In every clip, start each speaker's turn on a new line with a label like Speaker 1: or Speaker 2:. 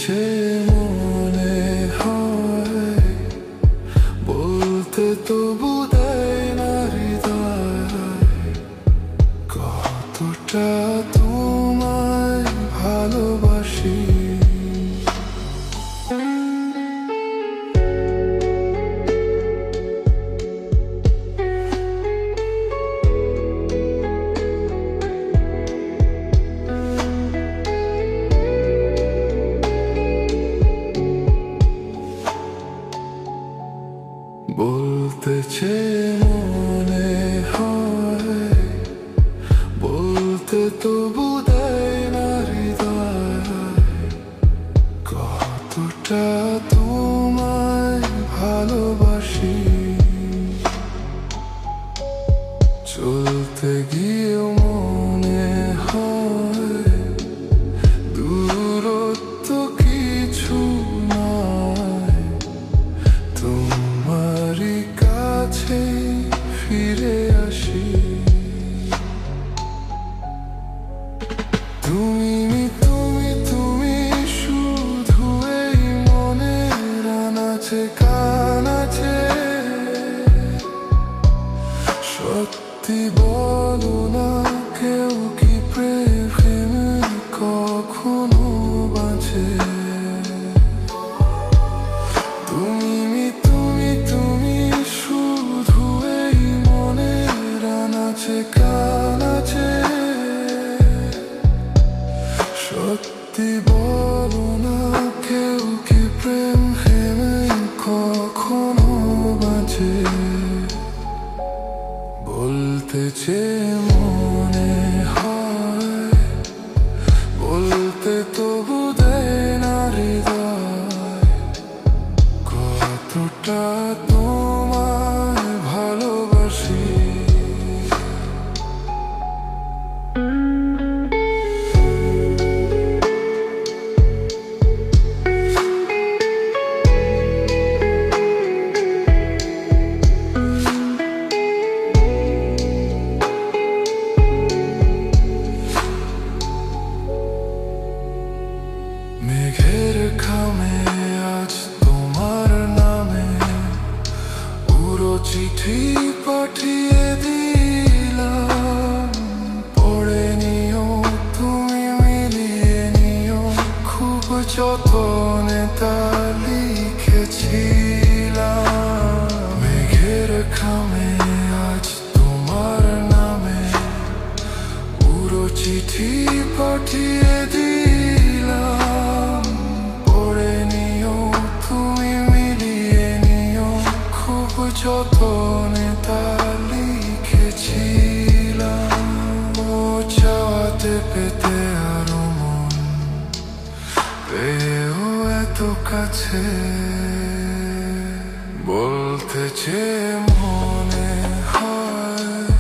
Speaker 1: চেয়ে মনে হয়, বলতে তবু দেয় না হৃদয়, কতটা তোমায় ভালোবাসি। বলতে চেয়ে মনে হয়, বলতে তবু দেয় না হৃদয়, কতটা তোমায় ভালোবাসি। চলতে গিয়েও মনে হয়, দূরত্ব কিছু নয়, তোমারই কাছে ফিরে আসি। তুমি তুমি তুমি শুধু এই মনের আনাচে কানাচে, সত্যি বলো না, কেউ কি প্রেমে কখনো বাঁচে? তুমি তুমি তুমি শুধু এই মনের আনাচে কানাচে, সত্যি বলো না, কেউ কি প্রেমে কখনো বাঁচে? বলতে চেয়ে মনে হয়, বলতে তবু দেয় না হৃদয়, কতটা তোমায় ভালোবাসি। মেঘের খামে আজ তোমার নামে পুরো চিঠি পাঠিয়ে দিলাম, পড়ে নিও তুমি, মিলিয়ে নিও, খুব যতনে তা লিখেছিলাম। মেঘের খামে আজ তোমার নামে পুরো চিঠি পাঠিয়ে দিলাম, পড়ে নিও তুমি, মিলিয়ে নিও, খুব যতনে তা লিখেছিলাম। ও চাওয়াতে পেতে আরো মন, পেয়েও এত কাছে, বলতে চেয়ে মনে হয়,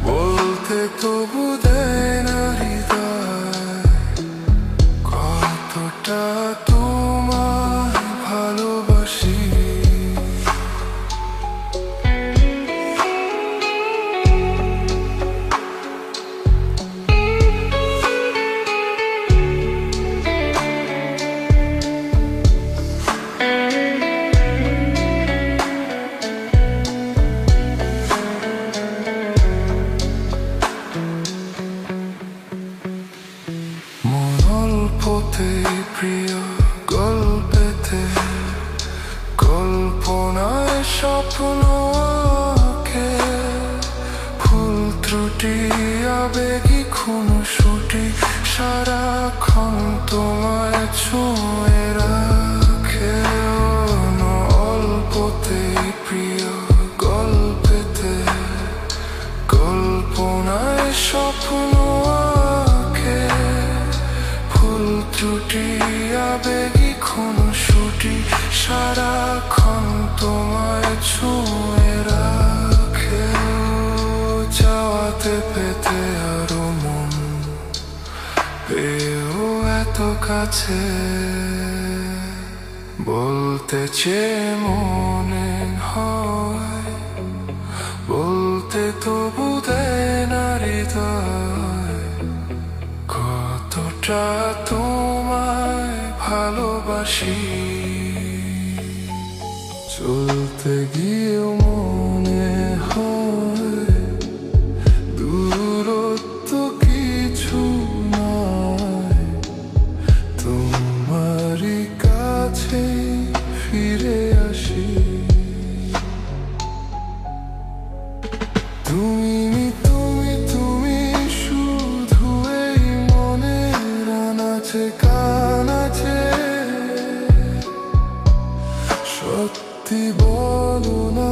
Speaker 1: বলতে তবু দেয় না হৃদয়, কতটা তোমায় ভালোবাসি। অল্পতেই প্রিয় গল্পেতে, কল্পনায় স্বপ্ন আঁকে, ভুল ত্রুটি আবেগী খুনসুটি সারাক্ষণ তোমায় ছুঁয়ে রাখে। অল্পতেই প্রিয় গল্পেতে, কল্পনায় স্বপ্ন আঁকে, ভুল ত্রুটি আবেগী খুনসুটি সারাক্ষণ তোমায় ছুঁয়ে রাখে। চাওয়াতে পেতে আরো মন, পেয়েও এত কাছে, বলতে চেয়ে মনে হয়, বলতে তবু দেয় না হৃদয়, কতটা তোমায় ভালোবাসি। চলতে গিয়েও মনে হয় দূরত্ব কিছু নয়, তোমারই কাছে ফিরে আসি। তুমি তুমি তুমি শুধু এই মনের আনাচে কানাচে, সত্যি বলো না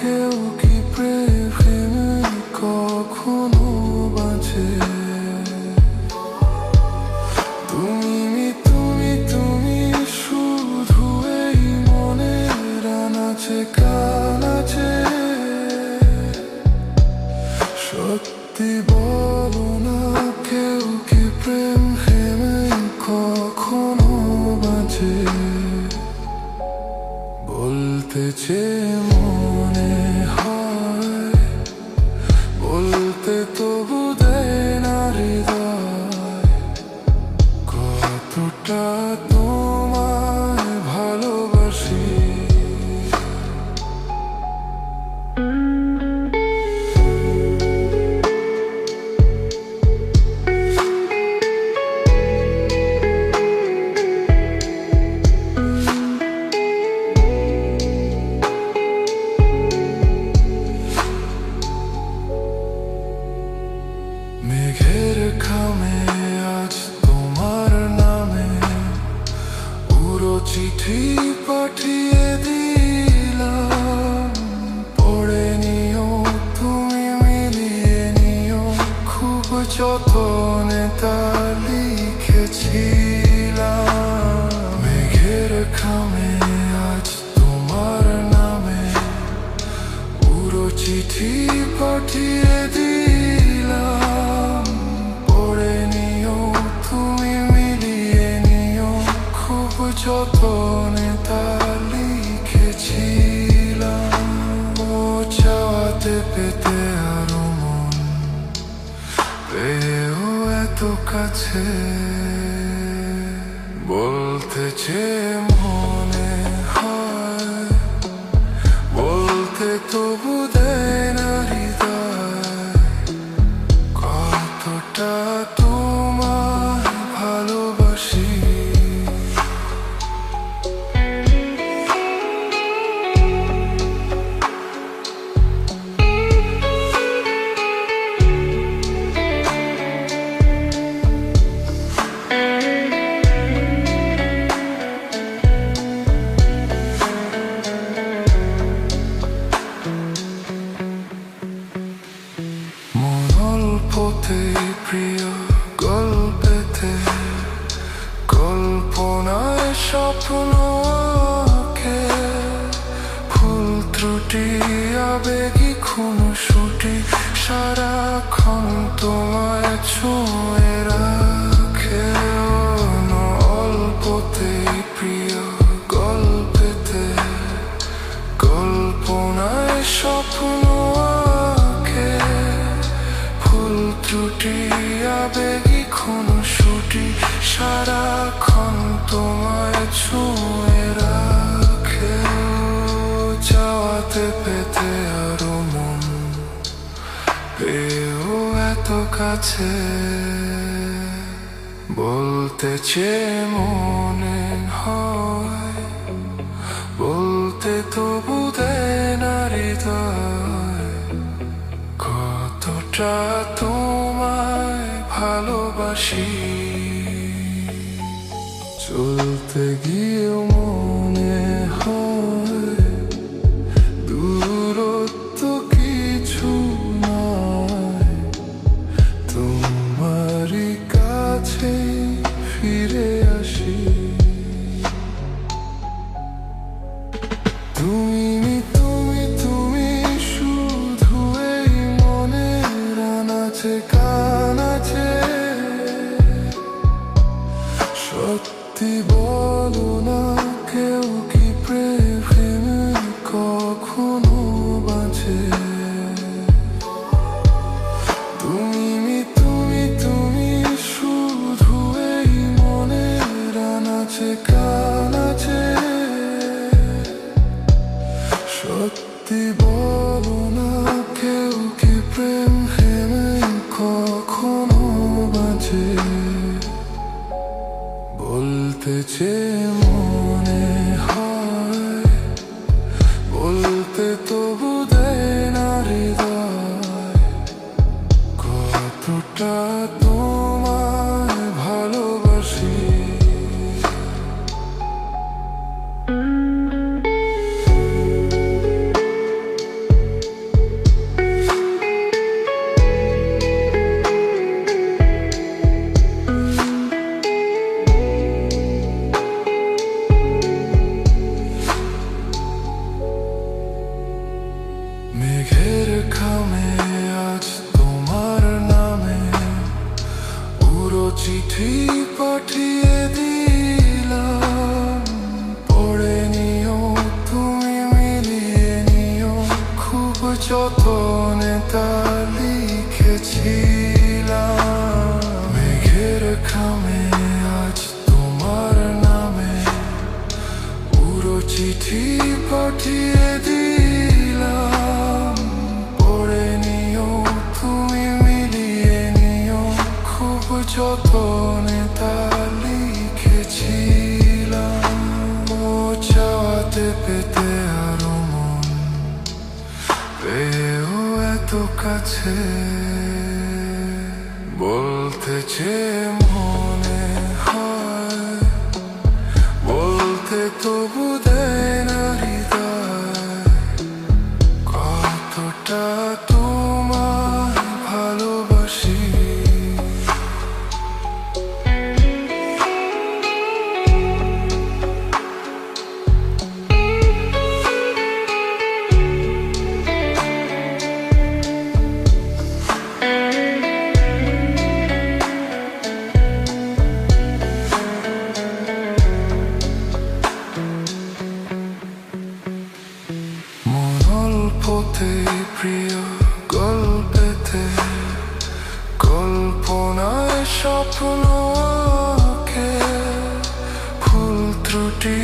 Speaker 1: কেউ কি প্রেমে কখনো বাঁচে? তুমি তুমি তুমি শুধু এই মনের আনাচে কানাচে, সত্যি বলো না কেউ কি প্রেমে কখনো বাঁচে? বলতে চেয়ে মনে হয়, বলতে তবু দেয় না হৃদয়, কতটা তোমায় ভালোবাসি। মেঘের খামে আজ তোমার নামে পুরো চিঠি পাঠিয়ে দিলাম, পড়ে নিও তুমি মিলিয়ে নিও, খুব যতনে তা লিখেছিলাম। মেঘের খামে আজ তোমার নামে পুরো চিঠি পাঠিয়ে দিলাম, পড়ে নিও তুমি মিলিয়ে নিও, খুব যতনে তা লিখেছিলাম। ও চাওয়াতে পেতে আরো মন পেয়েও এত কাছে, বলতে চেয়ে মনে হয়, বলতে তবু দেয় না হৃদয়, কতটা তোমায় ভালোবাসি। গল্পতে প্রিয় গল্পেতে কল্পনায় স্বপ্ন আঁকে, ভুল ত্রুটি আবেগী খুনসুটি সারাক্ষণ তোমায় ছুঁয়ে রাখে। অল্পতে প্রিয় গল্পেতে কল্পনায় স্বপ্ন আঁকে, ভুল ত্রুটি আবেগী খুনসুটি সারাক্ষণ তোমায় ছুঁয়ে রাখে। চাওয়াতে পেতে আরো মন পেয়েও এত কাছে, বলতে চেয়ে মনে হয়, বলতে তবু দেয় না হৃদয়, কতটা তোমায় ভালোবাসি। চলতে গিয়েও মনে হয় দূরত্ব কিছু নয়, তোমারই কাছে ফিরে আসি। তুমি তুমি তুমি শুধু এই মনের আনাচে কানাচে, সত্যি বলো না কেউ কি প্রেমে কখনো বাঁচে? তুমি তুমি তুমি শুধু এই মনের আনাচে কানাচে, বলতে চেয়ে মনে হয়, বলতে তবু দেয় না হৃদয়, কতটা তোমায় ভালোবাসি। মেঘের খামে আজ তোমার নামে পুরো চিঠি পাঠিয়ে দিলাম, পড়ে নিও তুমি, মিলিয়ে নিও, খুব যতনে তা লিখেছিলাম। মেঘের খামে আজ তোমার নামে পুরো চিঠি পাঠিয়ে দিলাম, পড়ে নিও তুমি, মিলিয়ে নিও, খুব যতনে তা লিখেছিলাম। ও চাওয়াতে পেতে আরো মন পেয়েও এত কাছে, বলতে চেয়ে মনে হয়, বলতে তবু দেয় না হৃদয়, কতটা তোমায় ভালোবাসি। গল্পতে প্রিয় গল্পেতে কল্পনায় স্বপ্ন আঁকে, ভুল ত্রুটি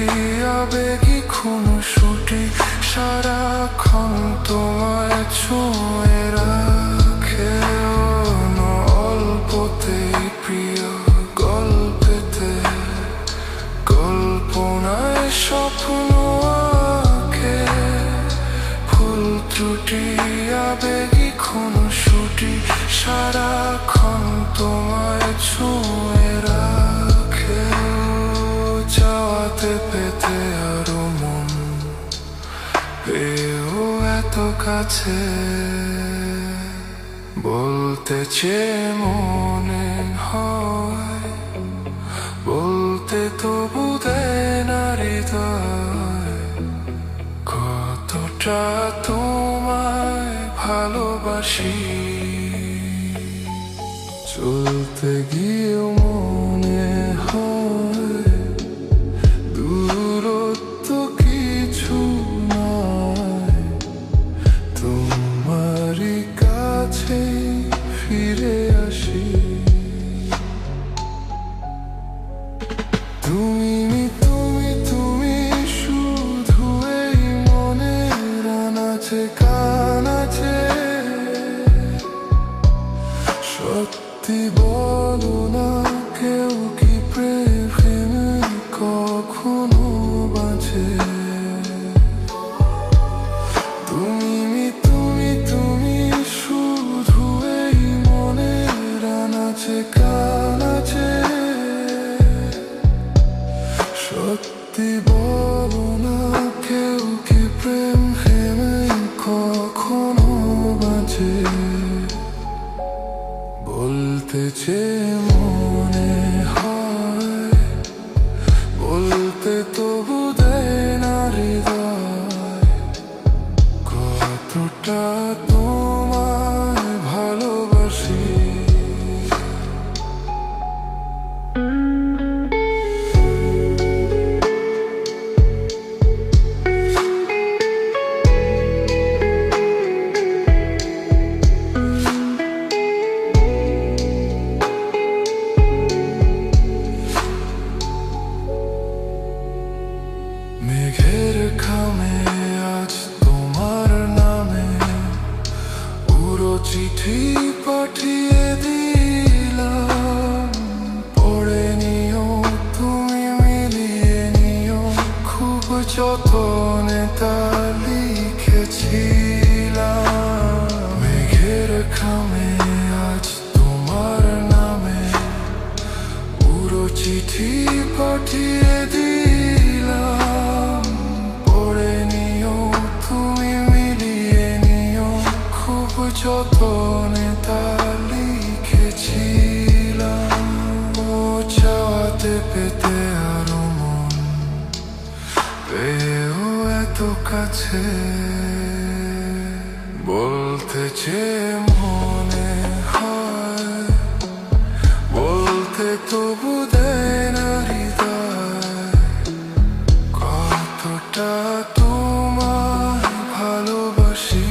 Speaker 1: আবেগী খুনসুটি সারাক্ষণ তোমায় ছুঁয়ে রাখে। অল্পতে প্রিয় গল্পেতে কল্পনায় স্বপ্ন আঁকে, ভুল ত্রুটি আবেগী খুনসুটি সারাক্ষণ তোমায় ছুঁয়ে রাখে। চাওয়াতে পেতে আরো মন পেয়েও এত কাছে, বলতে চেয়ে মনে হয়, বলতে তবু দেয় না হৃদয়, কতটা তোমায় ভালোবাসি। চলতে গিয়েও মনে হয় দূরত্ব কিছু নয়, তোমারই কাছে ফিরে আসি। তুমি তুমি তুমি শুধু এই মনের আনাচে কানাচে, সত্যি বলো না কেউ কি প্রেমে কখনো বাঁচে। তুমি তুমি তুমি শুধু এই মনের আনাচে কানাচে, সত্যি বলো না কেউ কি প্রেমে কখনো বাঁচে। বলতে চেয়ে মনে হয়, বলতে তবু দেয় না হৃদয়, কতটা তোমায় ভালোবাসি। মেঘের খামে আজ তোমার নামে পুরো চিঠি পাঠিয়ে দিলাম, পড়ে নিও তুমি, যতনে তা লিখেছিলাম। মেঘের খামে আজ তোমার নামে পুরো চিঠি পাঠিয়ে দিলাম। পড়ে নিও তুমি, মিলিয়ে নিও, খুব যতনে তা লিখেছিলাম। ও চাওয়াতে পেতে আরো মন পেয়েও এত কাছে, বলতে চেয়ে মনে হয় বলতে তবু দেয় না হৃদয়, কতটা তোমায় ভালোবাসি।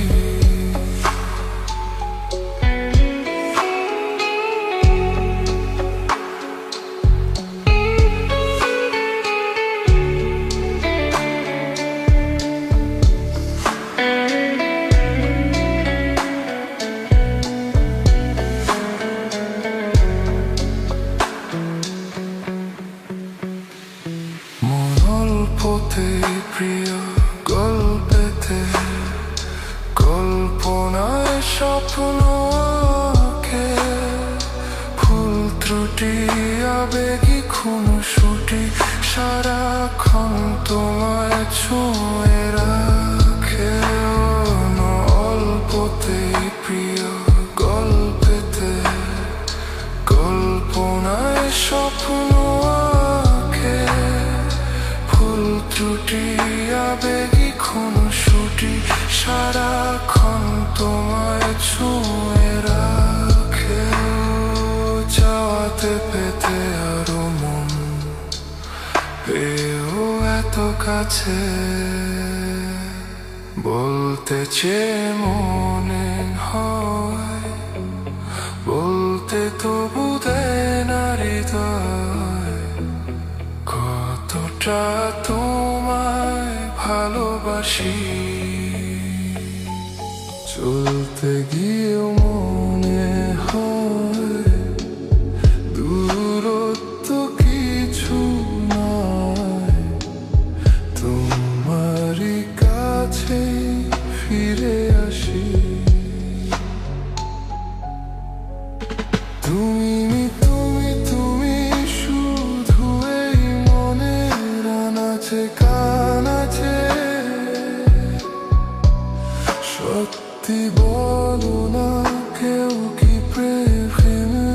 Speaker 1: গল্পতে প্রিয় গল্পেতে কল্পনায় স্বপ্ন আঁকে, ভুল ত্রুটি আবেগী খুনসুটি সারাক্ষণ তোমায় ছুঁয়ে রাখে। অল্পতে প্রিয় গল্পেতে কল্পনায় স্বপ্ন আঁকে, ভুল ত্রুটি আবেগী খুনসুটি সারাক্ষণ তোমায় ছুঁয়ে রাখে। চাওয়াতে পেতে আরো মন পেয়েও এত কাছে, বলতে চেয়ে মনে হয় বলতে তবু দেয় না হৃদয়, কতটা তোমায় ভালোবাসি। চলতে গিয়েও মনে হয় দূরত্ব কিছু নয়, তোমারই কাছে ফিরে আসি। তুমি তুমি তুমি শুধু এই মনের আনাচে কানাচে, সত্যি বলো না কেউ কি প্রেমে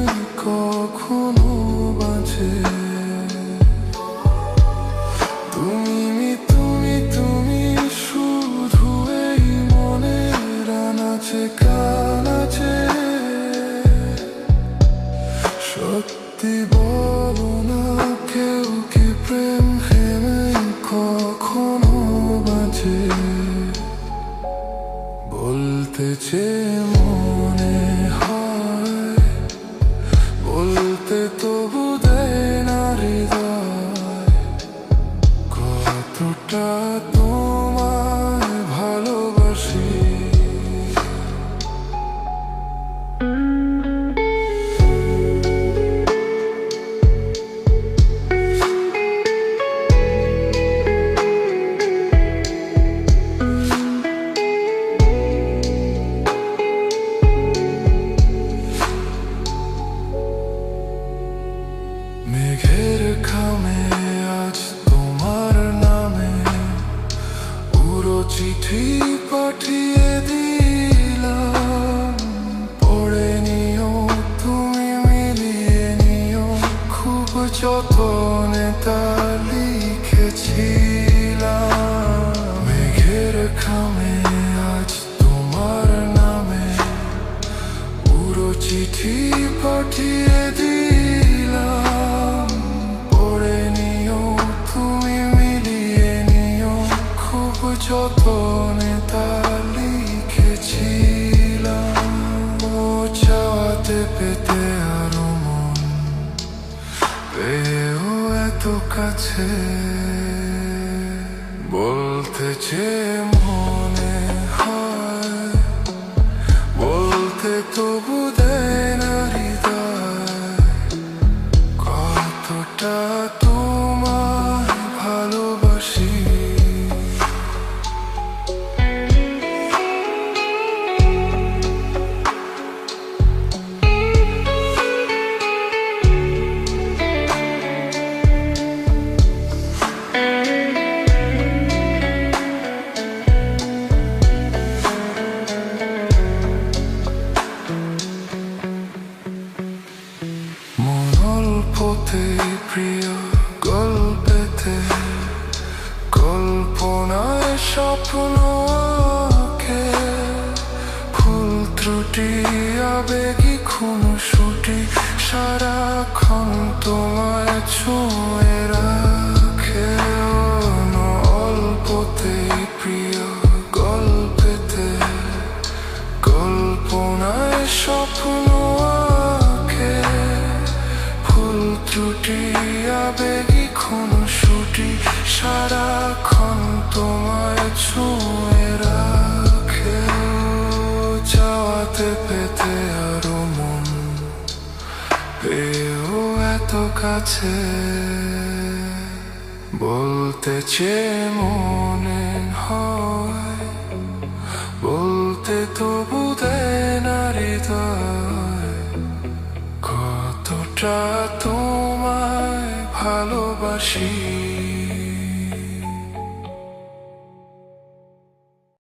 Speaker 1: কখনো বাঁচে। তুমি তুমি তুমি শুধু এই মনের আনাচে কানাচে, সত্যি বলো না কেউ কি প্রেমে কখনো বাঁচে। বলতে চেয়ে মনে হয় বলতে তবু দেয় না হৃদয়, কতটা তোমায় ভালোবাসি। মেঘের খামে আজ তোমার নামে পুরো চিঠি পাঠিয়ে দিলাম। পড়ে নিও তুমি, মিলিয়ে নিও, খুব যতনে তা লিখেছিলাম। মেঘের খামে আজ তোমার নামে পুরো চিঠি পাঠিয়ে দিলাম। পড়ে নিও তুমি, মিলিয়ে নিও, খুব যতনে তা লিখেছিলাম। ও চাওয়াতে পেতে আরো মন পেয়েও এত কাছে, বলতে চেয়ে মনে হয় বলতে তবু দেয় না হৃদয়, কতটা তোমায় ভালোবাসি। স্বপ্ন আঁকে, ভুল ত্রুটি আবেগী খুনসুটি সারাক্ষণ তোমায় ছুঁয়ে রাখে। অল্পতেই প্রিয়, গল্পেতে কল্পনায় স্বপ্ন আঁকে, ভুল ত্রুটি আবেগী খুনসুটি সারাক্ষণ তোমায় ছুঁয়ে রাখে। চাওয়াতে পেতে আরো মন পেয়েও এত কাছে, বলতে চেয়ে মনে হয় বলতে তবু দেয় না হৃদয়, কতটা তোমায় ভালোবাসি।